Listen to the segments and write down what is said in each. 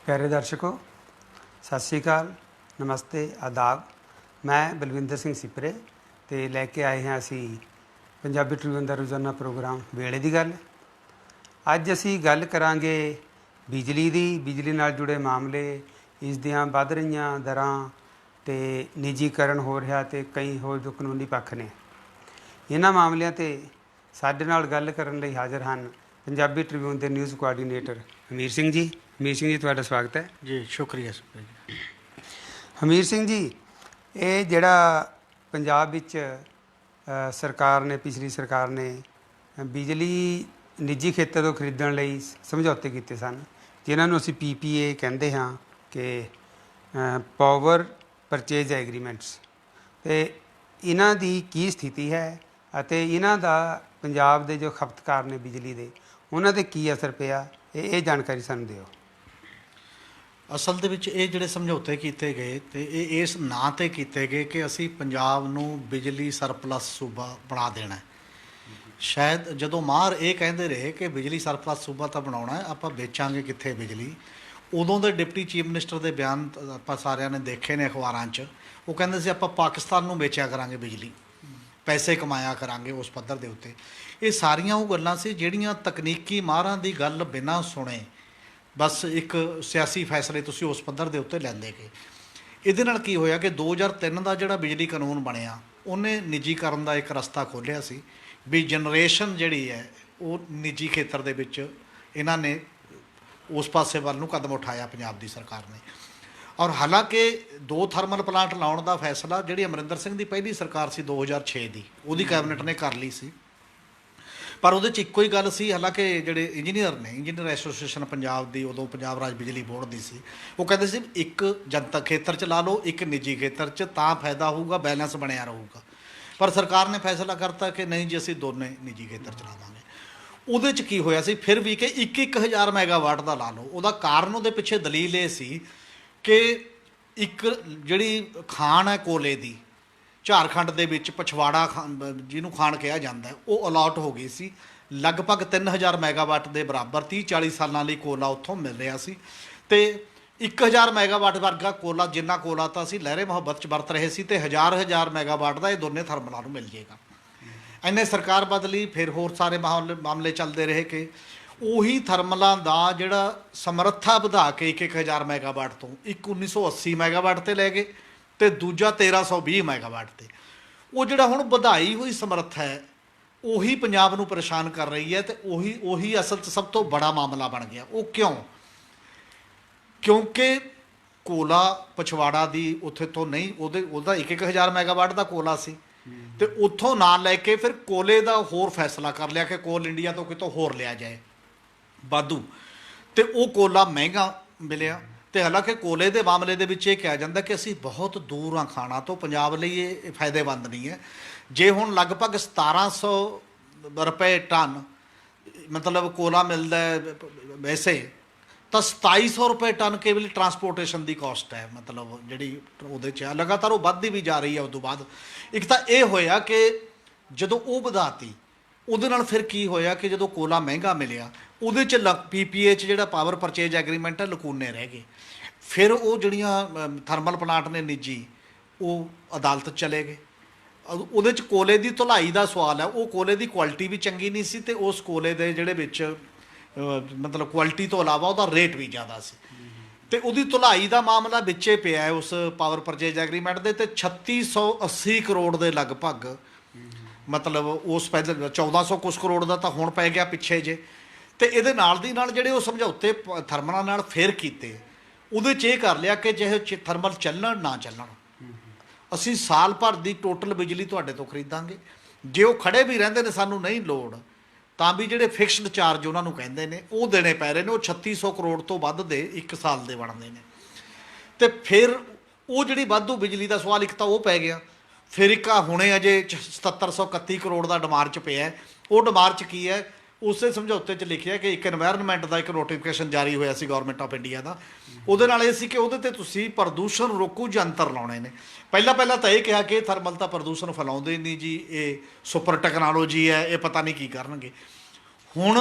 प्यारे दर्शकों, सत श्री अकाल, नमस्ते, आदाब। मैं बलविंदर सिंह सिपरे ते लैके आए हैं असी पंजाबी ट्रिब्यून का रोज़ाना प्रोग्राम वेले की गल। अज असी गल करांगे बिजली नाल जुड़े मामले, इस दियां वध रहीआं दरां ते निजीकरण हो रहा ते कई होर जो कानूनी पक्ष ने। इन्हां मामलिਆਂ ते ਸਾਡੇ ਨਾਲ ਗੱਲ ਕਰਨ ਲਈ ਹਾਜ਼ਰ ਹਨ पंजाबी ट्रिब्यून के न्यूज़ कोआर्ਡੀਨੇਟਰ हमीर सिंह जी। हमीर सिंह जी, ਤੁਹਾਡਾ स्वागत है जी। शुक्रिया जी। हमीर सिंह जी, ये ਜਿਹੜਾ पंजाब ਵਿੱਚ सरकार ने, पिछली सरकार ने बिजली निजी खेतर ਤੋਂ ਖਰੀਦਣ ਲਈ ਸਮਝੌਤੇ ਕੀਤੇ ਸਨ, ਜਿਨ੍ਹਾਂ ਨੂੰ ਅਸੀਂ PPA ਕਹਿੰਦੇ ਹਾਂ ਕਿ ਪਾਵਰ ਪਰਚੇਜ ਐਗਰੀਮੈਂਟਸ। ਤੇ ਇਹਨਾਂ ਦੀ ਕੀ ਸਥਿਤੀ ਹੈ ਅਤੇ ਇਹਨਾਂ ਦਾ ਪੰਜਾਬ ਦੇ ਜੋ ਖਪਤਕਾਰ ਨੇ ਬਿਜਲੀ ਦੇ, ਉਹਨਾਂ 'ਤੇ ਕੀ ਅਸਰ ਪਿਆ, ਇਹ ਜਾਣਕਾਰੀ ਸਾਨੂੰ ਦਿਓ। ਅਸਲ ਦੇ ਵਿੱਚ ਇਹ ਜਿਹੜੇ ਸਮਝੌਤੇ ਕੀਤੇ ਗਏ ਤੇ ਇਹ ਇਸ ਨਾਂ 'ਤੇ ਕੀਤੇ ਗਏ ਕਿ ਅਸੀਂ ਪੰਜਾਬ ਨੂੰ ਬਿਜਲੀ ਸਰਪਲਸ ਸੂਬਾ ਬਣਾ ਦੇਣਾ ਹੈ। ਸ਼ਾਇਦ ਜਦੋਂ ਮਾਹਰ ਇਹ ਕਹਿੰਦੇ ਰਹੇ ਕਿ ਬਿਜਲੀ ਸਰਪਲਸ ਸੂਬਾ ਤਾਂ ਬਣਾਉਣਾ ਹੈ, ਆਪਾਂ ਵੇਚਾਂਗੇ ਕਿੱਥੇ ਬਿਜਲੀ, ਉਦੋਂ ਦੇ ਡਿਪਟੀ ਚੀਫ ਮਿਨਿਸਟਰ ਦੇ ਬਿਆਨ ਆਪਾਂ ਸਾਰਿਆਂ ਨੇ ਦੇਖੇ ਨੇ ਅਖਬਾਰਾਂ 'ਚ। ਉਹ ਕਹਿੰਦੇ ਸੀ ਆਪਾਂ ਪਾਕਿਸਤਾਨ ਨੂੰ ਵੇਚਿਆ ਕਰਾਂਗੇ ਬਿਜਲੀ, ਪੈਸੇ ਕਮਾਇਆ ਕਰਾਂਗੇ ਉਸ ਪੱਧਰ ਦੇ ਉੱਤੇ। ਇਹ ਸਾਰੀਆਂ ਉਹ ਗੱਲਾਂ ਸੀ ਜਿਹੜੀਆਂ ਤਕਨੀਕੀ ਮਾਹਰਾਂ ਦੀ ਗੱਲ ਬਿਨਾਂ ਸੁਣੇ ਬਸ ਇੱਕ ਸਿਆਸੀ ਫੈਸਲੇ ਤੁਸੀਂ ਉਸ ਪੱਧਰ ਦੇ ਉੱਤੇ ਲੈਂਦੇ ਗਏ। ਇਹਦੇ ਨਾਲ ਕੀ ਹੋਇਆ ਕਿ 2003 ਦਾ ਜਿਹੜਾ ਬਿਜਲੀ ਕਾਨੂੰਨ ਬਣਿਆ, ਉਹਨੇ ਨਿੱਜੀਕਰਨ ਦਾ ਇੱਕ ਰਸਤਾ ਖੋਲ੍ਹਿਆ ਸੀ ਵੀ ਜਨਰੇਸ਼ਨ ਜਿਹੜੀ ਹੈ ਉਹ ਨਿੱਜੀ ਖੇਤਰ ਦੇ ਵਿੱਚ ਇਹਨਾਂ ਨੇ ਉਸ ਪਾਸੇ ਵੱਲ ਨੂੰ ਕਦਮ ਉਠਾਇਆ ਪੰਜਾਬ ਦੀ ਸਰਕਾਰ ਨੇ। ਔਰ ਹਾਲਾਂਕਿ 2 ਥਰਮਲ ਪਲਾਂਟ ਲਾਉਣ ਦਾ ਫੈਸਲਾ ਜਿਹੜੀ ਅਮਰਿੰਦਰ ਸਿੰਘ ਦੀ ਪਹਿਲੀ ਸਰਕਾਰ ਸੀ 2006 ਦੀ, ਉਹਦੀ ਕੈਬਨਿਟ ਨੇ ਕਰ ਲਈ ਸੀ, ਪਰ ਉਹਦੇ 'ਚ ਇੱਕੋ ਹੀ ਗੱਲ ਸੀ। ਹਾਲਾਂਕਿ ਜਿਹੜੇ ਇੰਜੀਨੀਅਰ ਨੇ, ਇੰਜੀਨੀਅਰ ਐਸੋਸੀਏਸ਼ਨ ਪੰਜਾਬ ਦੀ, ਉਦੋਂ ਪੰਜਾਬ ਰਾਜ ਬਿਜਲੀ ਬੋਰਡ ਦੀ ਸੀ, ਉਹ ਕਹਿੰਦੇ ਸੀ ਇੱਕ ਜਨਤਕ ਖੇਤਰ 'ਚ ਲਾ ਲਓ, ਇੱਕ ਨਿੱਜੀ ਖੇਤਰ 'ਚ, ਤਾਂ ਫਾਇਦਾ ਹੋਊਗਾ, ਬੈਲੈਂਸ ਬਣਿਆ ਰਹੂਗਾ। ਪਰ ਸਰਕਾਰ ਨੇ ਫੈਸਲਾ ਕਰਤਾ ਕਿ ਨਹੀਂ ਜੀ, ਅਸੀਂ ਦੋਨੇ ਨਿੱਜੀ ਖੇਤਰ 'ਚ ਲਾਵਾਂਗੇ। ਉਹਦੇ 'ਚ ਕੀ ਹੋਇਆ ਸੀ ਫਿਰ ਵੀ ਕਿ 1-1000 ਮੈਗਾਵਾਟ ਦਾ ਲਾ ਲਓ। ਉਹਦਾ ਕਾਰਨ, ਉਹਦੇ ਪਿੱਛੇ ਦਲੀਲ ਇਹ ਸੀ ਕਿ ਇੱਕ ਜਿਹੜੀ ਖਾਣ ਹੈ ਕੋਲੇ ਦੀ, ਝਾਰਖੰਡ ਦੇ ਵਿੱਚ ਪਛਵਾੜਾ ਜਿਹਨੂੰ ਖਾਣ ਕਿਹਾ ਜਾਂਦਾ, ਉਹ ਅਲਾਟ ਹੋ ਗਈ ਸੀ ਲਗਭਗ 3000 ਮੈਗਾਵਾਟ ਦੇ ਬਰਾਬਰ। 30-40 ਸਾਲਾਂ ਲਈ ਕੋਲਾ ਉੱਥੋਂ ਮਿਲ ਰਿਹਾ ਸੀ ਅਤੇ 1000 ਮੈਗਾਵਾਟ ਵਰਗਾ ਕੋਲਾ, ਜਿੰਨਾ ਕੋਲਾ ਤਾਂ ਅਸੀਂ ਲਹਿਰੇ ਮੁਹੱਬਤ 'ਚ ਵਰਤ ਰਹੇ ਸੀ, ਅਤੇ 1000 ਮੈਗਾਵਾਟ ਦਾ ਇਹ ਦੋਨੇ ਥਰਮਲਾਂ ਨੂੰ ਮਿਲ ਜਾਏਗਾ। ਇੰਨੇ ਸਰਕਾਰ ਬਦਲੀ, ਫਿਰ ਹੋਰ ਸਾਰੇ ਮਾਮਲੇ ਚੱਲਦੇ ਰਹੇ ਕਿ ਉਹੀ ਥਰਮਲਾਂ ਦਾ ਜਿਹੜਾ ਸਮਰੱਥਾ ਵਧਾ ਕੇ 1000 ਮੈਗਾਵਾਟ ਤੋਂ 1980 ਮੈਗਾਵਾਟ 'ਤੇ ਲੈ ਗਏ ਅਤੇ ਦੂਜਾ 1320 ਮੈਗਾਵਾਟ 'ਤੇ। ਉਹ ਜਿਹੜਾ ਹੁਣ ਵਧਾਈ ਹੋਈ ਸਮਰੱਥਾ ਹੈ, ਉਹੀ ਪੰਜਾਬ ਨੂੰ ਪਰੇਸ਼ਾਨ ਕਰ ਰਹੀ ਹੈ ਅਤੇ ਉਹੀ ਅਸਲ 'ਚ ਸਭ ਤੋਂ ਬੜਾ ਮਾਮਲਾ ਬਣ ਗਿਆ। ਉਹ ਕਿਉਂ? ਕਿਉਂਕਿ ਕੋਲਾ ਪਛਵਾੜਾ ਦੀ ਉੱਥੇ ਤੋਂ ਨਹੀਂ, ਉਹਦਾ 1000 ਮੈਗਾਵਾਟ ਦਾ ਕੋਲਾ ਸੀ ਅਤੇ ਉੱਥੋਂ ਨਾ ਲੈ ਕੇ ਫਿਰ ਕੋਲੇ ਦਾ ਹੋਰ ਫੈਸਲਾ ਕਰ ਲਿਆ ਕਿ ਕੋਲ ਇੰਡੀਆ ਤੋਂ ਕਿਤੋਂ ਹੋਰ ਲਿਆ ਜਾਏ ਵਾਧੂ, ਅਤੇ ਉਹ ਕੋਲਾ ਮਹਿੰਗਾ ਮਿਲਿਆ। ਅਤੇ ਹਾਲਾਂਕਿ ਕੋਲੇ ਦੇ ਮਾਮਲੇ ਦੇ ਵਿੱਚ ਇਹ ਕਿਹਾ ਜਾਂਦਾ ਕਿ ਅਸੀਂ ਬਹੁਤ ਦੂਰ ਹਾਂ ਖਾਣਾ ਤੋਂ, ਪੰਜਾਬ ਲਈ ਇਹ ਫਾਇਦੇਮੰਦ ਨਹੀਂ ਹੈ। ਜੇ ਹੁਣ ਲਗਭਗ 1700 ਰੁਪਏ ਟਨ ਮਤਲਬ ਕੋਲਾ ਮਿਲਦਾ ਵੈਸੇ, ਤਾਂ 2700 ਰੁਪਏ ਟਨ ਕੇਵਲ ਟਰਾਂਸਪੋਰਟੇਸ਼ਨ ਦੀ ਕੋਸਟ ਹੈ, ਮਤਲਬ ਜਿਹੜੀ ਉਹਦੇ 'ਚ ਲਗਾਤਾਰ ਉਹ ਵੱਧਦੀ ਵੀ ਜਾ ਰਹੀ ਹੈ। ਉਸ ਤੋਂ ਬਾਅਦ ਇੱਕ ਤਾਂ ਇਹ ਹੋਇਆ ਕਿ ਜਦੋਂ ਉਹ ਵਧਾਤੀ, ਉਹਦੇ ਨਾਲ ਫਿਰ ਕੀ ਹੋਇਆ ਕਿ ਜਦੋਂ ਕੋਲਾ ਮਹਿੰਗਾ ਮਿਲਿਆ, ਉਹਦੇ 'ਚ PPA 'ਚ ਜਿਹੜਾ ਪਾਵਰ ਪਰਚੇਜ ਐਗਰੀਮੈਂਟ ਹੈ, ਲਕੂਨੇ ਰਹਿ ਗਏ। ਫਿਰ ਉਹ ਜਿਹੜੀਆਂ ਥਰਮਲ ਪਲਾਂਟ ਨੇ ਨਿੱਜੀ, ਉਹ ਅਦਾਲਤ ਚਲੇ ਗਏ। ਉਹਦੇ 'ਚ ਕੋਲੇ ਦੀ ਧੁਲਾਈ ਦਾ ਸਵਾਲ ਹੈ, ਉਹ ਕੋਲੇ ਦੀ ਕੁਆਲਿਟੀ ਵੀ ਚੰਗੀ ਨਹੀਂ ਸੀ ਅਤੇ ਉਸ ਕੋਲੇ ਦੇ ਜਿਹੜੇ ਵਿੱਚ ਮਤਲਬ ਕੁਆਲਿਟੀ ਤੋਂ ਇਲਾਵਾ ਉਹਦਾ ਰੇਟ ਵੀ ਜ਼ਿਆਦਾ ਸੀ, ਅਤੇ ਉਹਦੀ ਧੁਲਾਈ ਦਾ ਮਾਮਲਾ ਵਿੱਚੇ ਪਿਆ ਹੈ ਉਸ ਪਾਵਰ ਪਰਚੇਜ ਐਗਰੀਮੈਂਟ ਦੇ। ਅਤੇ 3680 ਕਰੋੜ ਦੇ ਲਗਭਗ, ਮਤਲਬ ਉਸ ਪਹਿਲੇ 1400 ਕੁਛ ਕਰੋੜ ਦਾ ਤਾਂ ਹੁਣ ਪੈ ਗਿਆ ਪਿੱਛੇ ਜੇ। ਅਤੇ ਇਹਦੇ ਨਾਲ ਦੀ ਨਾਲ ਜਿਹੜੇ ਉਹ ਸਮਝੌਤੇ ਥਰਮਲਾਂ ਨਾਲ ਫਿਰ ਕੀਤੇ, ਉਹਦੇ 'ਚ ਇਹ ਕਰ ਲਿਆ ਕਿ ਜਿਹੇ ਥਰਮਲ ਚੱਲਣ ਨਾ ਚੱਲਣ, ਅਸੀਂ ਸਾਲ ਭਰ ਦੀ ਟੋਟਲ ਬਿਜਲੀ ਤੁਹਾਡੇ ਤੋਂ ਖਰੀਦਾਂਗੇ। ਜੇ ਉਹ ਖੜੇ ਵੀ ਰਹਿੰਦੇ ਨੇ, ਸਾਨੂੰ ਨਹੀਂ ਲੋੜ, ਤਾਂ ਵੀ ਜਿਹੜੇ ਫਿਕਸਡ ਚਾਰਜ ਉਹਨਾਂ ਨੂੰ ਕਹਿੰਦੇ ਨੇ ਉਹ ਦੇਣੇ ਪੈ ਰਹੇ ਨੇ। ਉਹ 3600 ਕਰੋੜ ਤੋਂ ਵੱਧ ਦੇ 1 ਸਾਲ ਦੇ ਬਣਦੇ ਨੇ। ਅਤੇ ਫਿਰ ਉਹ ਜਿਹੜੀ ਵਾਧੂ ਬਿਜਲੀ ਦਾ ਸਵਾਲ, ਇੱਕ ਤਾਂ ਉਹ ਪੈ ਗਿਆ। ਫਿਰ ਇੱਕ ਹੁਣੇ ਅਜੇ 7731 ਕਰੋੜ ਦਾ ਡਿਮਾਂਡ 'ਚ ਪਿਆ। ਉਹ ਡਿਮਾਂਡ 'ਚ ਕੀ ਹੈ, ਉਸੇ ਸਮਝੌਤੇ 'ਚ ਲਿਖਿਆ ਕਿ ਇੱਕ ਇਨਵਾਇਰਨਮੈਂਟ ਦਾ ਇੱਕ ਨੋਟੀਫਿਕੇਸ਼ਨ ਜਾਰੀ ਹੋਇਆ ਸੀ ਗੌਰਮੈਂਟ ਆਫ ਇੰਡੀਆ ਦਾ। ਉਹਦੇ ਨਾਲ ਇਹ ਸੀ ਕਿ ਉਹਦੇ 'ਤੇ ਤੁਸੀਂ ਪ੍ਰਦੂਸ਼ਣ ਰੋਕੂ ਯੰਤਰ ਲਾਉਣੇ ਨੇ। ਪਹਿਲਾਂ ਤਾਂ ਇਹ ਕਿਹਾ ਕਿ ਇਹ ਥਰਮਲ ਤਾਂ ਪ੍ਰਦੂਸ਼ਣ ਫੈਲਾਉਂਦੇ ਨਹੀਂ ਜੀ, ਇਹ ਸੁਪਰ ਟੈਕਨੋਲੋਜੀ ਹੈ, ਇਹ ਪਤਾ ਨਹੀਂ ਕੀ ਕਰਨਗੇ। ਹੁਣ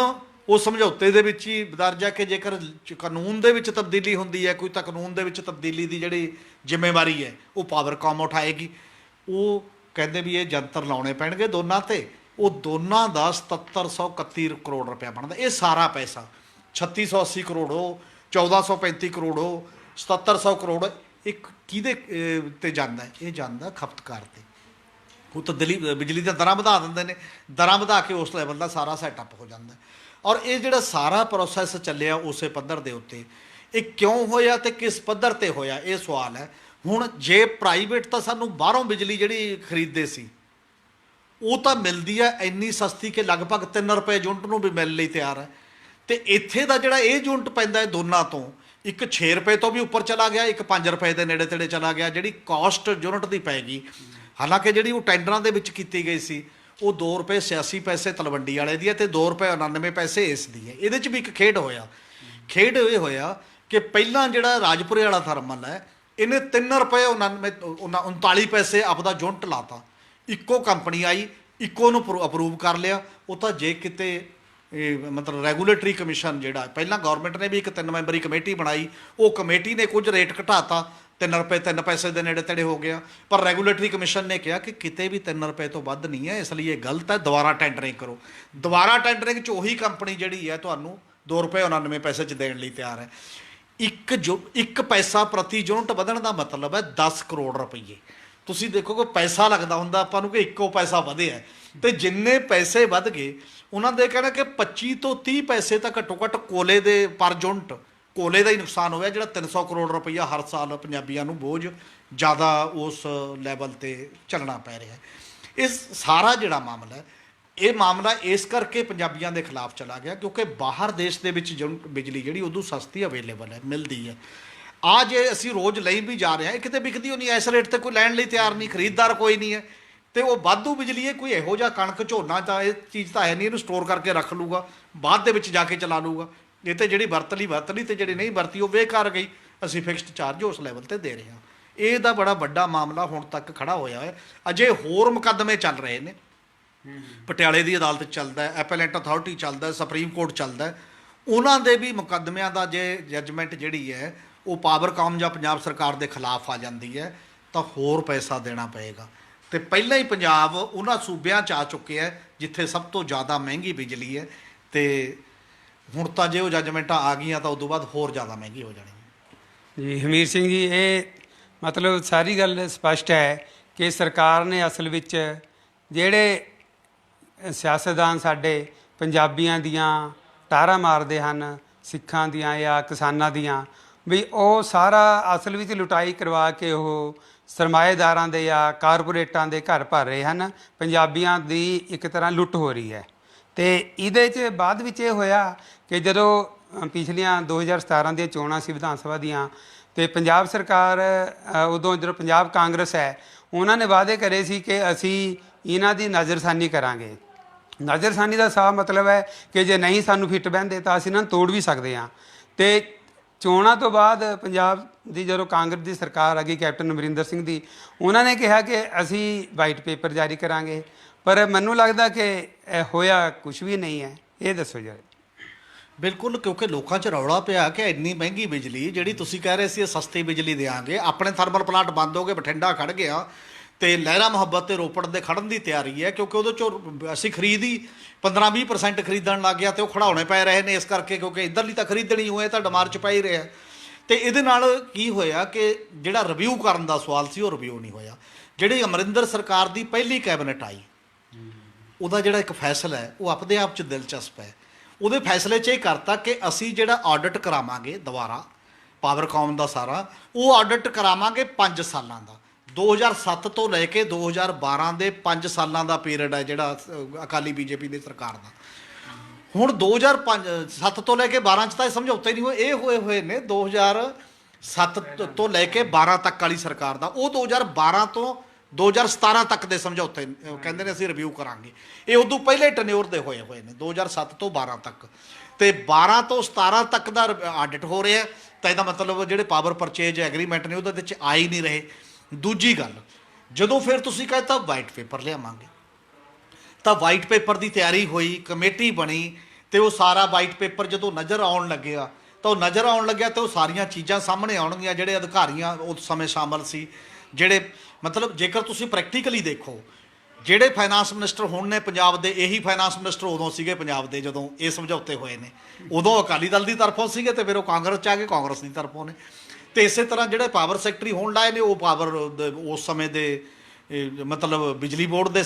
ਉਹ ਸਮਝੌਤੇ ਦੇ ਵਿੱਚ ਹੀ ਦਰਜ ਹੈ ਕਿ ਜੇਕਰ ਕਾਨੂੰਨ ਦੇ ਵਿੱਚ ਤਬਦੀਲੀ ਹੁੰਦੀ ਹੈ ਕੋਈ, ਤਾਂ ਕਾਨੂੰਨ ਦੇ ਵਿੱਚ ਤਬਦੀਲੀ ਦੀ ਜਿਹੜੀ ਜ਼ਿੰਮੇਵਾਰੀ ਹੈ ਉਹ ਪਾਵਰਕਾਮ ਉਠਾਏਗੀ। ਉਹ ਕਹਿੰਦੇ ਵੀ ਇਹ ਜੰਤਰ ਲਾਉਣੇ ਪੈਣਗੇ ਦੋਨਾਂ ਤੇ, ਉਹ ਦੋਨਾਂ ਦਾ 7731 ਕਰੋੜ ਰੁਪਇਆ ਬਣਦਾ। ਇਹ ਸਾਰਾ ਪੈਸਾ 3680 ਕਰੋੜ ਹੋ, 1435 ਕਰੋੜ ਹੋ, 7700 ਕਰੋੜ ਇੱਕ ਕਿਹਦੇ ਤੇ ਜਾਂਦਾ ਹੈ? ਇਹ ਜਾਂਦਾ ਖਪਤਕਾਰ ਤੇ। ਉਹ ਤਾਂ ਬਿਜਲੀ ਦੀਆਂ ਦਰਾਂ ਵਧਾ ਦਿੰਦੇ ਨੇ, ਦਰਾਂ ਵਧਾ ਕੇ ਉਸ ਲੈਵਲ ਦਾ ਸਾਰਾ ਸੈਟਅਪ ਹੋ ਜਾਂਦਾ। ਔਰ ਇਹ ਜਿਹੜਾ ਸਾਰਾ ਪ੍ਰੋਸੈਸ ਚੱਲਿਆ ਉਸੇ ਪੱਧਰ ਦੇ ਉੱਤੇ, ਇਹ ਕਿਉਂ ਹੋਇਆ ਤੇ ਕਿਸ ਪੱਧਰ ਤੇ ਹੋਇਆ, ਇਹ ਸਵਾਲ ਹੈ। ਹੁਣ ਜੇ ਪ੍ਰਾਈਵੇਟ ਤਾਂ ਸਾਨੂੰ ਬਾਹਰੋਂ ਬਿਜਲੀ ਜਿਹੜੀ ਖਰੀਦਦੇ ਸੀ ਉਹ ਤਾਂ ਮਿਲਦੀ ਹੈ ਇੰਨੀ ਸਸਤੀ ਕਿ ਲਗਭਗ 3 ਰੁਪਏ ਯੂਨਿਟ ਨੂੰ ਵੀ ਮਿਲਣ ਲਈ ਤਿਆਰ ਹੈ, ਤੇ ਇੱਥੇ ਦਾ ਜਿਹੜਾ ਇਹ ਯੂਨਿਟ ਪੈਂਦਾ ਹੈ ਦੋਨਾਂ ਤੋਂ, ਇੱਕ 6 ਰੁਪਏ ਤੋਂ ਵੀ ਉੱਪਰ ਚਲਾ ਗਿਆ, ਇੱਕ 5 ਰੁਪਏ ਦੇ ਨੇੜੇ ਤੇੜੇ ਚਲਾ ਗਿਆ। ਜਿਹੜੀ ਕਾਸਟ ਯੂਨਿਟ ਦੀ ਪੈਗੀ, ਹਾਲਾਂਕਿ ਜਿਹੜੀ ਉਹ ਟੈਂਡਰਾਂ ਦੇ ਵਿੱਚ ਕੀਤੀ ਗਈ ਸੀ ਉਹ 2 ਰੁਪਏ 86 ਪੈਸੇ ਤਲਵੰਡੀ ਵਾਲੇ ਦੀ ਹੈ ਤੇ 2 ਰੁਪਏ 99 ਪੈਸੇ ਇਸ ਦੀ ਹੈ। ਇਹਦੇ 'ਚ ਵੀ ਇੱਕ ਖੇਡ ਹੋਇਆ। ਖੇਡ ਇਹ ਹੋਇਆ ਕਿ ਪਹਿਲਾਂ ਜਿਹੜਾ ਰਾਜਪੁਰੇ ਵਾਲਾ ਥਰਮਲ ਹੈ ਇਹਨੇ 3 ਰੁਪਏ 39 ਪੈਸੇ ਆਪਦਾ ਯੂਨਿਟ ਲਾਤਾ। ਇੱਕੋ ਕੰਪਨੀ ਆਈ, ਇੱਕੋ ਨੂੰ ਅਪਰੂਵ ਕਰ ਲਿਆ। ਉਹ ਤਾਂ ਜੇ ਕਿਤੇ ਮਤਲਬ ਰੈਗੂਲੇਟਰੀ ਕਮਿਸ਼ਨ ਜਿਹੜਾ ਪਹਿਲਾਂ ਗਵਰਨਮੈਂਟ ਨੇ ਵੀ ਇੱਕ 3 ਮੈਂਬਰੀ ਕਮੇਟੀ ਬਣਾਈ, ਉਹ ਕਮੇਟੀ ਨੇ ਕੁਝ ਰੇਟ ਘਟਾਤਾ, 3 ਰੁਪਏ 3 ਪੈਸੇ ਦੇ ਨੇੜੇ ਤੇੜੇ ਹੋ ਗਿਆ। ਪਰ ਰੈਗੂਲੇਟਰੀ ਕਮਿਸ਼ਨ ਨੇ ਕਿਹਾ ਕਿ ਕਿਤੇ ਵੀ 3 ਰੁਪਏ ਤੋਂ ਵੱਧ ਨਹੀਂ ਹੈ, ਇਸ ਲਈ ਇਹ ਗਲਤ ਹੈ, ਦੁਬਾਰਾ ਟੈਂਡਰਿੰਗ ਕਰੋ। ਦੁਬਾਰਾ ਟੈਂਡਰਿੰਗ 'ਚ ਉਹੀ ਕੰਪਨੀ ਜਿਹੜੀ ਹੈ ਤੁਹਾਨੂੰ 2 ਰੁਪਏ 99 ਪੈਸੇ 'ਚ ਦੇਣ ਲਈ ਤਿਆਰ ਹੈ। ਇੱਕ ਪੈਸਾ ਪ੍ਰਤੀ ਯੂਨਿਟ ਵਧਣ ਦਾ ਮਤਲਬ ਹੈ 10 ਕਰੋੜ ਰੁਪਈਏ। ਤੁਸੀਂ ਦੇਖੋ ਕਿ ਪੈਸਾ ਲੱਗਦਾ ਹੁੰਦਾ ਆਪਾਂ ਨੂੰ ਕਿ ਇੱਕੋ ਪੈਸਾ ਵਧਿਆ, ਤੇ ਜਿੰਨੇ ਪੈਸੇ ਵੱਧ ਗਏ ਉਹਨਾਂ ਦੇ ਕਹਿਣਾ ਕਿ 25 ਤੋਂ 30 ਪੈਸੇ ਤਾਂ ਘੱਟੋ ਘੱਟ ਕੋਲੇ ਦੇ ਪਰ ਯੂਨਿਟ ਕੋਲੇ ਦਾ ਹੀ ਨੁਕਸਾਨ ਹੋਇਆ, ਜਿਹੜਾ 300 ਕਰੋੜ ਰੁਪਈਆ ਹਰ ਸਾਲ ਪੰਜਾਬੀਆਂ ਨੂੰ ਬੋਝ ਜ਼ਿਆਦਾ ਉਸ ਲੈਵਲ 'ਤੇ ਚੱਲਣਾ ਪੈ ਰਿਹਾ ਹੈ। ਇਸ ਸਾਰਾ ਜਿਹੜਾ ਮਾਮਲਾ ਹੈ, ਇਹ ਮਾਮਲਾ ਇਸ ਕਰਕੇ ਪੰਜਾਬੀਆਂ ਦੇ ਖਿਲਾਫ ਚਲਾ ਗਿਆ ਕਿਉਂਕਿ ਬਾਹਰ ਦੇਸ਼ ਦੇ ਵਿੱਚ ਬਿਜਲੀ ਜਿਹੜੀ ਉਦੋਂ ਸਸਤੀ ਅਵੇਲੇਬਲ ਹੈ, ਮਿਲਦੀ ਹੈ। ਆ ਜੇ ਅਸੀਂ ਰੋਜ਼ ਲਈ ਵੀ ਜਾ ਰਹੇ ਹਾਂ, ਇਹ ਕਿਤੇ ਵਿਕਦੀ ਹੋ ਨਹੀਂ, ਇਸ ਰੇਟ 'ਤੇ ਕੋਈ ਲੈਣ ਲਈ ਤਿਆਰ ਨਹੀਂ, ਖਰੀਦਦਾਰ ਕੋਈ ਨਹੀਂ ਹੈ, ਤੇ ਉਹ ਵਾਧੂ ਬਿਜਲੀ ਹੈ। ਕੋਈ ਇਹੋ ਜਿਹਾ ਕਣਕ ਝੋਨਾ ਤਾਂ ਇਹ ਚੀਜ਼ ਤਾਂ ਹੈ ਨਹੀਂ, ਇਹਨੂੰ ਸਟੋਰ ਕਰਕੇ ਰੱਖ ਲੂਗਾ, ਬਾਅਦ ਦੇ ਵਿੱਚ ਜਾ ਕੇ ਚਲਾ ਲੂਗਾ। ਇਹ ਤੇ ਜਿਹੜੀ ਵਰਤ ਲਈ ਤੇ ਜਿਹੜੀ ਨਹੀਂ ਵਰਤੀ ਉਹ ਬੇਕਾਰ ਗਈ। ਅਸੀਂ ਫਿਕਸਡ ਚਾਰਜ ਉਸ ਲੈਵਲ 'ਤੇ ਦੇ ਰਹੇ ਹਾਂ। ਇਹਦਾ ਬੜਾ ਵੱਡਾ ਮਾਮਲਾ ਹੁਣ ਤੱਕ ਖੜਾ ਹੋਇਆ ਹੈ। ਅਜੇ ਹੋਰ ਮੁਕੱਦਮੇ ਚੱਲ ਰਹੇ ਨੇ, ਪਟਿਆਲੇ ਦੀ ਅਦਾਲਤ ਚੱਲਦਾ ਹੈ, ਐਪੇਲੈਂਟ ਅਥਾਰਟੀ ਚੱਲਦਾ, ਸੁਪਰੀਮ ਕੋਰਟ ਚੱਲਦਾ। ਉਹਨਾਂ ਦੇ ਵੀ ਮੁਕੱਦਮਿਆਂ ਦਾ ਜੇ ਜੱਜਮੈਂਟ ਜਿਹੜੀ ਹੈ ਉਹ ਪਾਵਰਕਾਮ ਜਾਂ ਪੰਜਾਬ ਸਰਕਾਰ ਦੇ ਖਿਲਾਫ ਆ ਜਾਂਦੀ ਹੈ ਤਾਂ ਹੋਰ ਪੈਸਾ ਦੇਣਾ ਪਏਗਾ। ਤੇ ਪਹਿਲਾਂ ਹੀ ਪੰਜਾਬ ਉਹਨਾਂ ਸੂਬਿਆਂ 'ਚ ਆ ਚੁੱਕਿਆ ਹੈ ਜਿੱਥੇ ਸਭ ਤੋਂ ਜ਼ਿਆਦਾ ਮਹਿੰਗੀ ਬਿਜਲੀ ਹੈ, ਤੇ ਹੁਣ ਤਾਂ ਜੇ ਉਹ ਜੱਜਮੈਂਟਾਂ ਆ ਗਈਆਂ ਤਾਂ ਉਦੋਂ ਬਾਅਦ ਹੋਰ ਜ਼ਿਆਦਾ ਮਹਿੰਗੀ ਹੋ ਜਾਣੀ ਹੈ। ਜੀ ਹਮੀਰ ਸਿੰਘ ਜੀ, ਇਹ ਮਤਲਬ ਸਾਰੀ ਗੱਲ ਸਪਸ਼ਟ ਹੈ ਕਿ ਸਰਕਾਰ ਨੇ ਅਸਲ ਵਿੱਚ ਜਿਹੜੇ ਸਿਆਸਤਦਾਨ ਸਾਡੇ ਪੰਜਾਬੀਆਂ ਦੀਆਂ ਟਾਰਾਂ ਮਾਰਦੇ ਹਨ, ਸਿੱਖਾਂ ਦੀਆਂ ਜਾਂ ਕਿਸਾਨਾਂ ਦੀਆਂ, ਵੀ ਉਹ ਸਾਰਾ ਅਸਲ ਵਿੱਚ ਲੁਟਾਈ ਕਰਵਾ ਕੇ ਉਹ ਸਰਮਾਏਦਾਰਾਂ ਦੇ ਜਾਂ ਕਾਰਪੋਰੇਟਾਂ ਦੇ ਘਰ ਭਰ ਰਹੇ ਹਨ। ਪੰਜਾਬੀਆਂ ਦੀ ਇੱਕ ਤਰ੍ਹਾਂ ਲੁੱਟ ਹੋ ਰਹੀ ਹੈ। ਤੇ ਇਹਦੇ 'ਚ ਬਾਅਦ ਵਿੱਚ ਇਹ ਹੋਇਆ ਕਿ ਜਦੋਂ ਪਿਛਲੀਆਂ 2017 ਦੀਆਂ ਚੋਣਾਂ ਸੀ ਵਿਧਾਨ ਸਭਾ ਦੀਆਂ, ਤੇ ਪੰਜਾਬ ਸਰਕਾਰ ਉਦੋਂ ਜਦੋਂ ਪੰਜਾਬ ਕਾਂਗਰਸ ਹੈ ਉਹਨਾਂ ਨੇ ਵਾਅਦੇ ਕਰੇ ਸੀ ਕਿ ਅਸੀਂ ਇਹਨਾਂ ਦੀ ਨਜ਼ਰਸਾਨੀ ਕਰਾਂਗੇ। ਨਜ਼ਰਸਾਨੀ ਦਾ ਸਾਫ਼ ਮਤਲਬ ਹੈ ਕਿ ਜੇ ਨਹੀਂ ਸਾਨੂੰ ਫਿੱਟ ਬਹਿੰਦੇ ਤਾਂ ਅਸੀਂ ਇਹਨਾਂ ਨੂੰ ਤੋੜ ਵੀ ਸਕਦੇ ਹਾਂ। ਤੇ ਚੋਣਾਂ ਤੋਂ ਬਾਅਦ ਪੰਜਾਬ ਦੀ ਜਦੋਂ ਕਾਂਗਰਸ ਦੀ ਸਰਕਾਰ ਆ ਗਈ ਕੈਪਟਨ ਅਮਰਿੰਦਰ ਸਿੰਘ ਦੀ, ਉਹਨਾਂ ਨੇ ਕਿਹਾ ਕਿ ਅਸੀਂ ਵਾਈਟ ਪੇਪਰ ਜਾਰੀ ਕਰਾਂਗੇ, ਪਰ ਮੈਨੂੰ ਲੱਗਦਾ ਕਿ ਹੋਇਆ ਕੁਝ ਵੀ ਨਹੀਂ ਹੈ। ਇਹ ਦੱਸੋ ਜਰਾ। ਬਿਲਕੁਲ, ਕਿਉਂਕਿ ਲੋਕਾਂ 'ਚ ਰੌਲਾ ਪਿਆ ਕਿ ਇੰਨੀ ਮਹਿੰਗੀ ਬਿਜਲੀ ਜਿਹੜੀ ਤੁਸੀਂ ਕਹਿ ਰਹੇ ਸੀ ਸਸਤੀ ਬਿਜਲੀ ਦੇਵਾਂਗੇ, ਆਪਣੇ ਥਰਮਲ ਪਲਾਂਟ ਬੰਦ ਹੋ ਗਏ, ਬਠਿੰਡਾ ਖੜ੍ਹ ਗਿਆ, ਤੇ ਲਹਿਰਾ ਮੁਹੱਬਤ ਤੇ ਰੋਪੜ ਦੇ ਖੜਨ ਦੀ ਤਿਆਰੀ ਹੈ ਕਿਉਂਕਿ ਉਹਦੇ 'ਚੋਂ ਅਸੀਂ ਖਰੀਦ ਹੀ 15-20% ਖਰੀਦਣ ਲੱਗ ਗਿਆ ਤੇ ਉਹ ਖੜਾਉਣੇ ਪੈ ਰਹੇ ਨੇ ਇਸ ਕਰਕੇ, ਕਿਉਂਕਿ ਇੱਧਰਲੀ ਤਾਂ ਖਰੀਦਣੀ ਹੋਏ ਤਾਂ ਡਿਮਾਂਡ 'ਚ ਪੈ ਹੀ ਰਿਹਾ। ਤੇ ਇਹਦੇ ਨਾਲ ਕੀ ਹੋਇਆ ਕਿ ਜਿਹੜਾ ਰਿਵਿਊ ਕਰਨ ਦਾ ਸਵਾਲ ਸੀ ਉਹ ਰਿਵਿਊ ਨਹੀਂ ਹੋਇਆ। ਜਿਹੜੀ ਅਮਰਿੰਦਰ ਸਰਕਾਰ ਦੀ ਪਹਿਲੀ ਕੈਬਨਿਟ ਆਈ, ਉਹਦਾ ਜਿਹੜਾ ਇੱਕ ਫੈਸਲਾ ਹੈ ਉਹ ਆਪਦੇ ਆਪ 'ਚ ਦਿਲਚਸਪ ਹੈ। ਉਹਦੇ ਫੈਸਲੇ 'ਚ ਇਹ ਕਰਤਾ ਕਿ ਅਸੀਂ ਜਿਹੜਾ ਆਡਿਟ ਕਰਾਵਾਂਗੇ ਦੁਬਾਰਾ ਪਾਵਰਕਾਮ ਦਾ ਸਾਰਾ, ਉਹ ਆਡਿਟ ਕਰਾਵਾਂਗੇ 5 ਸਾਲਾਂ ਦਾ। 2007 ਤੋਂ ਲੈ ਕੇ 2012 ਦੇ 5 ਸਾਲਾਂ ਦਾ ਪੀਰੀਅਡ ਹੈ ਜਿਹੜਾ ਅਕਾਲੀ ਬੀਜੇਪੀ ਦੀ ਸਰਕਾਰ ਦਾ। ਹੁਣ 2007 ਤੋਂ ਲੈ ਕੇ 12 'ਚ ਤਾਂ ਇਹ ਸਮਝੌਤੇ ਨਹੀਂ ਹੋਏ, ਇਹ ਹੋਏ ਨੇ 2007 ਤੋਂ ਲੈ ਕੇ 12 ਤੱਕ ਵਾਲੀ ਸਰਕਾਰ ਦਾ। ਉਹ 2012 ਤੋਂ 2017 ਤੱਕ ਦੇ ਸਮਝੌਤੇ ਕਹਿੰਦੇ ਨੇ ਅਸੀਂ ਰਿਵਿਊ ਕਰਾਂਗੇ। ਇਹ ਉਦੋਂ ਪਹਿਲੇ ਟੈਨਿਓਰ ਦੇ ਹੋਏ ਨੇ 2007 ਤੋਂ 12 ਤੱਕ, ਤੇ 12 ਤੋਂ 17 ਤੱਕ ਦਾ ਆਡਿਟ ਹੋ ਰਿਹਾ। ਤਾਂ ਇਹਦਾ ਮਤਲਬ ਜਿਹੜੇ ਪਾਵਰ ਪਰਚੇਜ ਐਗਰੀਮੈਂਟ ਨੇ ਉਹਦੇ ਵਿੱਚ ਆ ਹੀ ਨਹੀਂ ਰਹੇ। ਦੂਜੀ ਗੱਲ, ਜਦੋਂ ਫਿਰ ਤੁਸੀਂ ਕਹਿੰਦਾ ਵਾਈਟ ਪੇਪਰ ਲਿਆਵਾਂਗੇ, ਤਾਂ ਵਾਈਟ ਪੇਪਰ ਦੀ ਤਿਆਰੀ ਹੋਈ, ਕਮੇਟੀ ਬਣੀ, ਤੇ ਉਹ ਸਾਰਾ ਵਾਈਟ ਪੇਪਰ ਜਦੋਂ ਨਜ਼ਰ ਆਉਣ ਲੱਗਿਆ ਤਾਂ ਉਹ ਨਜ਼ਰ ਆਉਣ ਲੱਗਿਆ ਤੇ ਉਹ ਸਾਰੀਆਂ ਚੀਜ਼ਾਂ ਸਾਹਮਣੇ ਆਉਣਗੀਆਂ ਜਿਹੜੇ ਅਧਿਕਾਰੀਆਂ ਉਸ ਸਮੇਂ ਸ਼ਾਮਲ ਸੀ, ਜਿਹੜੇ ਮਤਲਬ ਜੇਕਰ ਤੁਸੀਂ ਪ੍ਰੈਕਟੀਕਲੀ ਦੇਖੋ, ਜਿਹੜੇ ਫਾਈਨਾਂਸ ਮਿਨਿਸਟਰ ਹੁਣ ਨੇ ਪੰਜਾਬ ਦੇ, ਇਹੀ ਫਾਈਨਾਂਸ ਮਿਨਿਸਟਰ ਉਦੋਂ ਸੀਗੇ ਪੰਜਾਬ ਦੇ ਜਦੋਂ ਇਹ ਸਮਝੌਤੇ ਹੋਏ ਨੇ। ਉਦੋਂ ਅਕਾਲੀ ਦਲ ਦੀ ਤਰਫੋਂ ਸੀਗੇ ਤੇ ਫਿਰ ਉਹ ਕਾਂਗਰਸ 'ਚ ਆ ਗਏ, ਕਾਂਗਰਸ ਦੀ ਤਰਫੋਂ ਨੇ। ਤੇ ਇਸੇ ਤਰ੍ਹਾਂ ਜਿਹੜੇ ਪਾਵਰ ਸੈਕਟਰੀ ਹੁਣ ਲਾਏ ਨੇ ਉਹ ਪਾਵਰ ਉਸ ਸਮੇਂ ਦੇ ਮਤਲਬ ਬਿਜਲੀ ਬੋਰਡ ਦੇ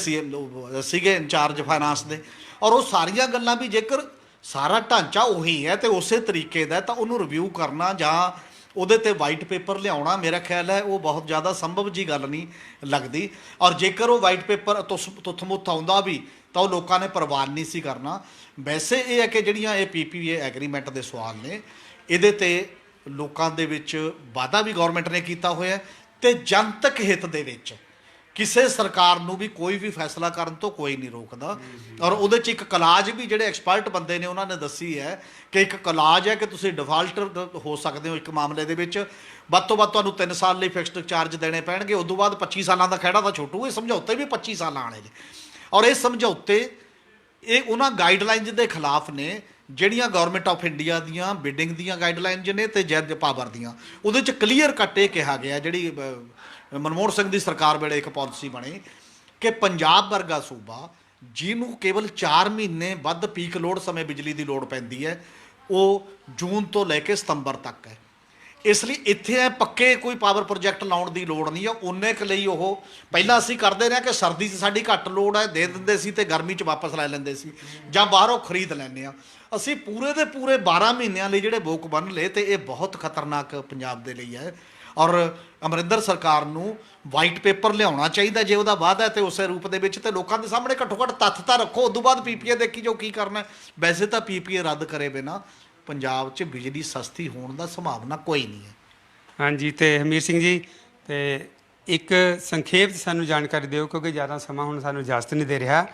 ਸੀਗੇ ਇੰਚਾਰਜ ਫਾਈਨਾਂਸ ਦੇ। ਔਰ ਉਹ ਸਾਰੀਆਂ ਗੱਲਾਂ ਵੀ ਜੇਕਰ ਸਾਰਾ ਢਾਂਚਾ ਉਹੀ ਹੈ ਤੇ ਉਸੇ ਤਰੀਕੇ ਦਾ ਤਾਂ ਉਹਨੂੰ ਰਿਵਿਊ ਕਰਨਾ ਜਾਂ ਉਹਦੇ ਤੇ ਵਾਈਟ ਪੇਪਰ ਲਿਆਉਣਾ ਮੇਰਾ ਖਿਆਲ ਹੈ ਉਹ ਬਹੁਤ ਜ਼ਿਆਦਾ ਸੰਭਵ ਜੀ ਗੱਲ ਨਹੀਂ ਲੱਗਦੀ। ਔਰ ਜੇਕਰ ਉਹ ਵਾਈਟ ਪੇਪਰ ਤੁੱਥ ਮੁੱਥ ਆਉਂਦਾ ਵੀ ਤਾਂ ਉਹ ਲੋਕਾਂ ਨੇ ਪ੍ਰਵਾਨ ਨਹੀਂ ਸੀ ਕਰਨਾ। ਵੈਸੇ ਇਹ ਹੈ ਕਿ ਜਿਹੜੀਆਂ ਇਹ PPA ਐਗਰੀਮੈਂਟ ਦੇ ਸਵਾਲ ਨੇ, ਇਹਦੇ ਤੇ ਲੋਕਾਂ ਦੇ ਵਿੱਚ ਵਾਅਦਾ ਵੀ ਗੌਰਮੈਂਟ ਨੇ ਕੀਤਾ ਹੋਇਆ ਤੇ ਜਨਤਕ ਹਿੱਤ ਦੇ ਵਿੱਚ ਕਿਸੇ ਸਰਕਾਰ ਨੂੰ ਵੀ ਕੋਈ ਵੀ ਫੈਸਲਾ ਕਰਨ ਤੋਂ ਕੋਈ ਨਹੀਂ ਰੋਕਦਾ। ਔਰ ਉਹਦੇ 'ਚ ਇੱਕ ਕਲਾਜ ਵੀ ਜਿਹੜੇ ਐਕਸਪਰਟ ਬੰਦੇ ਨੇ ਉਹਨਾਂ ਨੇ ਦੱਸੀ ਹੈ ਕਿ ਇੱਕ ਕਲਾਜ ਹੈ ਕਿ ਤੁਸੀਂ ਡਿਫਾਲਟਰ ਹੋ ਸਕਦੇ ਹੋ ਇੱਕ ਮਾਮਲੇ ਦੇ ਵਿੱਚ, ਵੱਧ ਤੋਂ ਵੱਧ ਤੁਹਾਨੂੰ 3 ਸਾਲ ਲਈ ਫਿਕਸਡ ਚਾਰਜ ਦੇਣੇ ਪੈਣਗੇ, ਉਦੋਂ ਬਾਅਦ 25 ਸਾਲਾਂ ਦਾ ਖਹਿੜਾ ਤਾਂ ਛੋਟੂ। ਇਹ ਸਮਝੌਤੇ ਵੀ 25 ਸਾਲਾਂ ਵਾਲੇ ਨੇ ਔਰ ਇਹ ਸਮਝੌਤੇ ਇਹ ਉਹਨਾਂ ਗਾਈਡਲਾਈਨਜ਼ ਦੇ ਖਿਲਾਫ ਨੇ ਜਿਹੜੀਆਂ ਗਵਰਨਮੈਂਟ ਆਫ ਇੰਡੀਆ ਦੀਆਂ ਬਿਡਿੰਗ ਦੀਆਂ ਗਾਈਡਲਾਈਨਜ਼ ਨੇ ਤੇ ਜੈਦ ਪਾਵਰ ਦੀਆਂ। ਉਹਦੇ 'ਚ ਕਲੀਅਰ ਕੱਟ ਇਹ ਕਿਹਾ ਗਿਆ, ਜਿਹੜੀ ਮਨਮੋਹਨ ਸਿੰਘ ਦੀ ਸਰਕਾਰ ਵੇਲੇ ਇੱਕ ਪਾਲਿਸੀ ਬਣੀ ਕਿ ਪੰਜਾਬ ਵਰਗਾ ਸੂਬਾ ਜਿਹਨੂੰ ਕੇਵਲ 4 ਮਹੀਨੇ ਵੱਧ ਪੀਕ ਲੋਡ ਸਮੇਂ ਬਿਜਲੀ ਦੀ ਲੋੜ ਪੈਂਦੀ ਹੈ, ਉਹ ਜੂਨ ਤੋਂ ਲੈ ਕੇ ਸਤੰਬਰ ਤੱਕ ਹੈ। ਇਸ ਲਈ ਇੱਥੇ ਐ ਪੱਕੇ ਕੋਈ ਪਾਵਰ ਪ੍ਰੋਜੈਕਟ ਲਾਉਣ ਦੀ ਲੋੜ ਨਹੀਂ ਹੈ। ਉਨੇ ਕੁ ਲਈ ਉਹ ਪਹਿਲਾਂ ਅਸੀਂ ਕਰਦੇ ਰਹੇ ਕਿ ਸਰਦੀ 'ਚ ਸਾਡੀ ਘੱਟ ਲੋੜ ਹੈ ਦੇ ਦਿੰਦੇ ਸੀ ਤੇ ਗਰਮੀ 'ਚ ਵਾਪਸ ਲੈ ਲੈਂਦੇ ਸੀ ਜਾਂ ਬਾਹਰੋਂ ਖਰੀਦ ਲੈਂਦੇ ਹਾਂ। ਅਸੀਂ ਪੂਰੇ ਦੇ ਪੂਰੇ 12 ਮਹੀਨਿਆਂ ਲਈ ਜਿਹੜੇ ਬੁੱਕ ਬੰਨ ਲਏ ਤੇ ਇਹ ਬਹੁਤ ਖਤਰਨਾਕ ਪੰਜਾਬ ਦੇ ਲਈ ਹੈ। ਔਰ ਅਮਰਿੰਦਰ ਸਰਕਾਰ ਨੂੰ ਵਾਈਟ ਪੇਪਰ ਲਿਆਉਣਾ ਚਾਹੀਦਾ ਜੇ ਉਹਦਾ ਵਾਅਦਾ ਤੇ ਉਸੇ ਰੂਪ ਦੇ ਵਿੱਚ, ਤੇ ਲੋਕਾਂ ਦੇ ਸਾਹਮਣੇ ਘੱਟੋ ਘੱਟ ਤੱਥ ਤਾਂ ਰੱਖੋ। ਉਦੋਂ ਬਾਅਦ PPA ਦੇਖੀ ਜੋ ਕੀ ਕਰਨਾ। ਵੈਸੇ ਤਾਂ PPA ਰੱਦ ਕਰੇ ਬਿਨਾਂ ਪੰਜਾਬ 'ਚ ਬਿਜਲੀ ਸਸਤੀ ਹੋਣ ਦਾ ਸੰਭਾਵਨਾ ਕੋਈ ਨਹੀਂ ਹੈ। ਹਾਂਜੀ, ਤੇ ਹਮੀਰ ਸਿੰਘ ਜੀ, ਤੇ ਇੱਕ ਸੰਖੇਪ 'ਚ ਸਾਨੂੰ ਜਾਣਕਾਰੀ ਦਿਓ ਕਿਉਂਕਿ ਜ਼ਿਆਦਾ ਸਮਾਂ ਹੁਣ ਸਾਨੂੰ ਇਜਾਜ਼ਤ ਨਹੀਂ ਦੇ ਰਿਹਾ,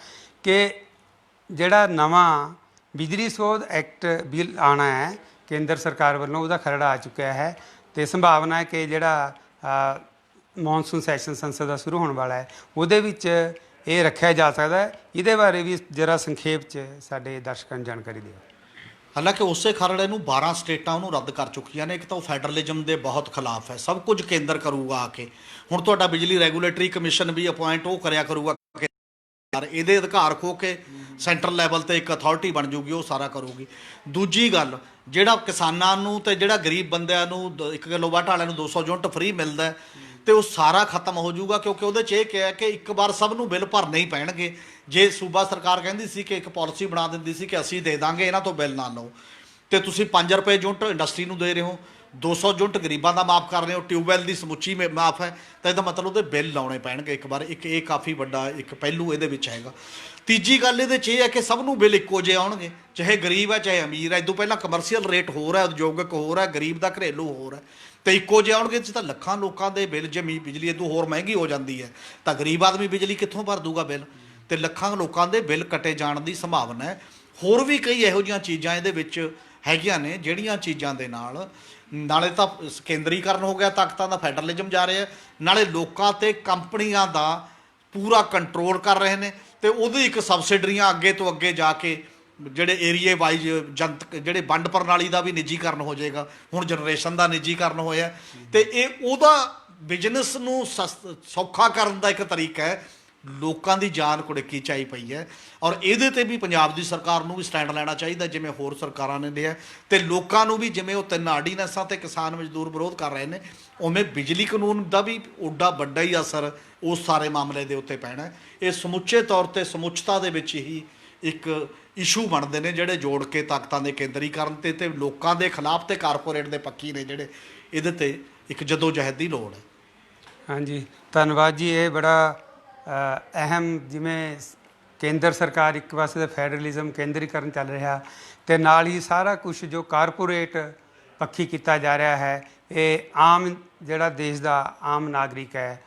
ਕਿ ਜਿਹੜਾ ਨਵਾਂ ਬਿਜਲੀ ਸੋਧ ਐਕਟ ਬਿੱਲ ਆਉਣਾ ਹੈ ਕੇਂਦਰ ਸਰਕਾਰ ਵੱਲੋਂ, ਉਹਦਾ ਖਰੜਾ ਆ ਚੁੱਕਿਆ ਹੈ ਤੇ ਸੰਭਾਵਨਾ ਹੈ ਕਿ ਜਿਹੜਾ ਮੌਨਸੂਨ ਸੈਸ਼ਨ ਸੰਸਦ ਦਾ ਸ਼ੁਰੂ ਹੋਣ ਵਾਲਾ ਹੈ ਉਹਦੇ ਵਿੱਚ ਇਹ ਰੱਖਿਆ ਜਾ ਸਕਦਾ ਹੈ। ਇਹਦੇ ਬਾਰੇ ਵੀ ਜਰਾ ਸੰਖੇਪ 'ਚ ਸਾਡੇ ਦਰਸ਼ਕਾਂ ਨੂੰ ਜਾਣਕਾਰੀ ਦਿਓ। ਹਾਲਾਂਕਿ ਉਸੇ ਖਰੜੇ ਨੂੰ 12 ਸਟੇਟਾਂ ਉਹਨੂੰ ਰੱਦ ਕਰ ਚੁੱਕੀਆਂ ਨੇ। ਇੱਕ ਤਾਂ ਉਹ ਫੈਡਰਲਿਜ਼ਮ ਦੇ ਬਹੁਤ ਖਿਲਾਫ ਹੈ, ਸਭ ਕੁਝ ਕੇਂਦਰ ਕਰੂਗਾ ਆ ਕੇ। ਹੁਣ ਤੁਹਾਡਾ ਬਿਜਲੀ ਰੈਗੂਲੇਟਰੀ ਕਮਿਸ਼ਨ ਵੀ ਅਪੁਆਇੰਟ ਉਹ ਕਰਿਆ ਕਰੂਗਾ, ਇਹਦੇ ਅਧਿਕਾਰ ਖੋ ਕੇ ਸੈਂਟਰਲ ਲੈਵਲ ਤੇ ਇੱਕ ਅਥਾਰਟੀ ਬਣ ਜੂਗੀ, ਉਹ ਸਾਰਾ ਕਰੂਗੀ। ਦੂਜੀ ਗੱਲ, ਜਿਹੜਾ ਕਿਸਾਨਾਂ ਨੂੰ ਤੇ ਜਿਹੜਾ ਗਰੀਬ ਬੰਦਿਆਂ ਨੂੰ 1 ਕਿਲੋਵਾਟ ਵਾਲਿਆਂ ਨੂੰ 200 ਯੂਨਿਟ ਫ੍ਰੀ ਮਿਲਦਾ ਤੇ ਉਹ ਸਾਰਾ ਖਤਮ ਹੋ ਜਾਊਗਾ, ਕਿਉਂਕਿ ਉਹਦੇ 'ਚ ਇਹ ਕਿਹਾ ਕਿ ਇੱਕ ਵਾਰ ਸਭ ਨੂੰ ਬਿੱਲ ਭਰਨੇ ਹੀ ਪੈਣਗੇ। ਜੇ ਸੂਬਾ ਸਰਕਾਰ ਕਹਿੰਦੀ ਸੀ ਕਿ ਇੱਕ ਪਾਲਿਸੀ ਬਣਾ ਦਿੰਦੀ ਸੀ ਕਿ ਅਸੀਂ ਦੇ ਦਾਂਗੇ ਇਹਨਾਂ ਤੋਂ ਬਿੱਲ ਨਾ ਲਓ, ਤੇ ਤੁਸੀਂ 5 ਰੁਪਏ ਯੂਨਿਟ ਇੰਡਸਟਰੀ ਨੂੰ ਦੇ ਰਹੇ ਹੋ, 200 ਯੂਨਿਟ ਗਰੀਬਾਂ ਦਾ ਮਾਫ ਕਰ ਰਹੇ ਹੋ, ਟਿਊਬਵੈੱਲ ਦੀ ਸਮੁੱਚੀ ਮਾਫ ਹੈ, ਤਾਂ ਇਹਦਾ ਮਤਲਬ ਉਹਦੇ ਬਿੱਲ ਲਾਉਣੇ ਪੈਣਗੇ ਇੱਕ ਵਾਰ। ਇਹ ਕਾਫੀ ਵੱਡਾ ਇੱਕ ਪਹਿਲੂ ਇਹਦੇ ਵਿੱਚ ਹੈਗਾ। ਤੀਜੀ ਗੱਲ ਇਹਦੇ 'ਚ ਇਹ ਹੈ ਕਿ ਸਭ ਨੂੰ ਬਿੱਲ ਇੱਕੋ ਜਿਹੇ ਆਉਣਗੇ, ਚਾਹੇ ਗਰੀਬ ਹੈ ਚਾਹੇ ਅਮੀਰ ਹੈ। ਇਹ ਤੋਂ ਪਹਿਲਾਂ ਕਮਰਸ਼ੀਅਲ ਰੇਟ ਹੋਰ ਹੈ, ਉਦਯੋਗਿਕ ਹੋਰ ਹੈ, ਗਰੀਬ ਦਾ ਘਰੇਲੂ ਹੋਰ ਹੈ, ਤੇ ਇੱਕੋ ਜਿਹੇ ਆਉਣਗੇ। ਤਾਂ ਲੱਖਾਂ ਲੋਕਾਂ ਦੇ ਬਿੱਲ, ਜੇ ਬਿਜਲੀ ਇਦੋਂ ਹੋਰ ਮਹਿੰਗੀ ਹੋ ਜਾਂਦੀ ਹੈ ਤਾਂ ਗਰੀਬ ਆਦਮੀ ਬਿਜਲੀ ਕਿੱਥੋਂ ਭਰ ਦੂਗਾ ਬਿੱਲ, ਤੇ ਲੱਖਾਂ ਲੋਕਾਂ ਦੇ ਬਿੱਲ ਕੱਟੇ ਜਾਣ ਦੀ ਸੰਭਾਵਨਾ ਹੈ। ਹੋਰ ਵੀ ਕਈ ਇਹੋ ਜਿਹੀਆਂ ਚੀਜ਼ਾਂ ਇਹਦੇ ਵਿੱਚ ਹੈਗੀਆਂ ਨੇ ਜਿਹੜੀਆਂ ਚੀਜ਼ਾਂ ਦੇ ਨਾਲ ਨਾਲੇ ਤਾਂ ਕੇਂਦਰੀਕਰਨ ਹੋ ਗਿਆ, ਤਾਕਤਾਂ ਦਾ ਫੈਡਰਲਿਜ਼ਮ ਜਾ ਰਿਹਾ, ਨਾਲੇ ਲੋਕਾਂ ਤੇ ਕੰਪਨੀਆਂ ਦਾ ਪੂਰਾ ਕੰਟਰੋਲ ਕਰ ਰਹੇ ਨੇ, ਤੇ ਉਹਦੀ ਇੱਕ ਸਬਸਿਡਰੀਆਂ ਅੱਗੇ ਤੋਂ ਅੱਗੇ ਜਾ ਕੇ ਜਿਹੜੇ ਏਰੀਏ ਵਾਈਜ਼ ਜਨਤਕ ਜਿਹੜੇ ਵੰਡ ਪ੍ਰਣਾਲੀ ਦਾ ਵੀ ਨਿੱਜੀਕਰਨ ਹੋ ਜਾਏਗਾ। ਹੁਣ ਜਨਰੇਸ਼ਨ ਦਾ ਨਿੱਜੀਕਰਨ ਹੋਇਆ ਤੇ ਇਹ ਉਹਦਾ ਬਿਜ਼ਨਸ ਨੂੰ ਸੌਖਾ ਕਰਨ ਦਾ ਇੱਕ ਤਰੀਕਾ ਹੈ। ਲੋਕਾਂ ਦੀ ਜਾਨ ਕੁੜਕੀ ਚਾਈ ਪਈ ਹੈ ਔਰ ਇਹਦੇ ਤੇ ਵੀ ਪੰਜਾਬ ਦੀ ਸਰਕਾਰ ਨੂੰ ਵੀ ਸਟੈਂਡ ਲੈਣਾ ਚਾਹੀਦਾ ਜਿਵੇਂ ਹੋਰ ਸਰਕਾਰਾਂ ਨੇ ਲਿਆ, ਤੇ ਲੋਕਾਂ ਨੂੰ ਵੀ ਜਿਵੇਂ ਉਹ 3 ਆਰਡੀਨੈਂਸਾਂ ਤੇ ਕਿਸਾਨ ਮਜ਼ਦੂਰ ਵਿਰੋਧ ਕਰ ਰਹੇ ਨੇ, ਉਵੇਂ ਬਿਜਲੀ ਕਾਨੂੰਨ ਦਾ ਵੀ ਓਡਾ ਵੱਡਾ ਹੀ ਅਸਰ ਉਸ ਸਾਰੇ ਮਾਮਲੇ ਦੇ ਉੱਤੇ ਪੈਣਾ। ਇਹ ਸਮੁੱਚੇ ਤੌਰ ਤੇ ਸਮੁੱਚਤਾ ਦੇ ਵਿੱਚ ਹੀ ਇੱਕ ਇਸ਼ੂ ਬਣਦੇ ਨੇ ਜਿਹੜੇ ਜੋੜ ਕੇ ਤਾਕਤਾਂ ਦੇ ਕੇਂਦਰੀਕਰਨ ਤੇ ਲੋਕਾਂ ਦੇ ਖਿਲਾਫ ਤੇ ਕਾਰਪੋਰੇਟ ਦੇ ਪੱਖੀ ਨੇ ਜਿਹੜੇ ਇਹਦੇ ਤੇ ਇੱਕ ਜਦੋਜਹਿਦ ਦੀ ਲੋੜ ਹੈ। ਹਾਂਜੀ, ਧੰਨਵਾਦ ਜੀ। ਇਹ ਬੜਾ ਅਹਿਮ, ਜਿਵੇਂ ਕੇਂਦਰ ਸਰਕਾਰ ਇੱਕ ਪਾਸੇ ਫੈਡਰਲਿਜ਼ਮ ਕੇਂਦਰੀਕਰਨ ਚੱਲ ਰਿਹਾ ਤੇ ਨਾਲ ਹੀ ਸਾਰਾ ਕੁਝ ਜੋ ਕਾਰਪੋਰੇਟ ਪੱਖੀ ਕੀਤਾ ਜਾ ਰਿਹਾ ਹੈ, ਇਹ ਆਮ ਜਿਹੜਾ ਦੇਸ਼ ਦਾ ਆਮ ਨਾਗਰਿਕ ਹੈ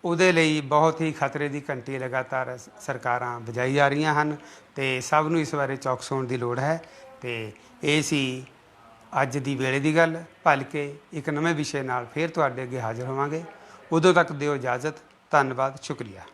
ਉਹਦੇ ਲਈ ਬਹੁਤ ਹੀ ਖਤਰੇ ਦੀ ਘੰਟੀ ਲਗਾਤਾਰ ਸਰਕਾਰਾਂ ਵਜਾਈ ਜਾ ਰਹੀਆਂ ਹਨ ਤੇ ਸਭ ਨੂੰ ਇਸ ਬਾਰੇ ਚੌਕਸ ਹੋਣ ਦੀ ਲੋੜ ਹੈ। ਤੇ ਇਹ ਸੀ ਅੱਜ ਦੀ ਵੇਲੇ ਦੀ ਗੱਲ। ਭਲਕੇ ਇੱਕ ਨਵੇਂ ਵਿਸ਼ੇ ਨਾਲ ਫਿਰ ਤੁਹਾਡੇ ਅੱਗੇ ਹਾਜ਼ਰ ਹੋਵਾਂਗੇ। ਉਦੋਂ ਤੱਕ ਦਿਓ ਇਜਾਜ਼ਤ। ਧੰਨਵਾਦ, ਸ਼ੁਕਰੀਆ।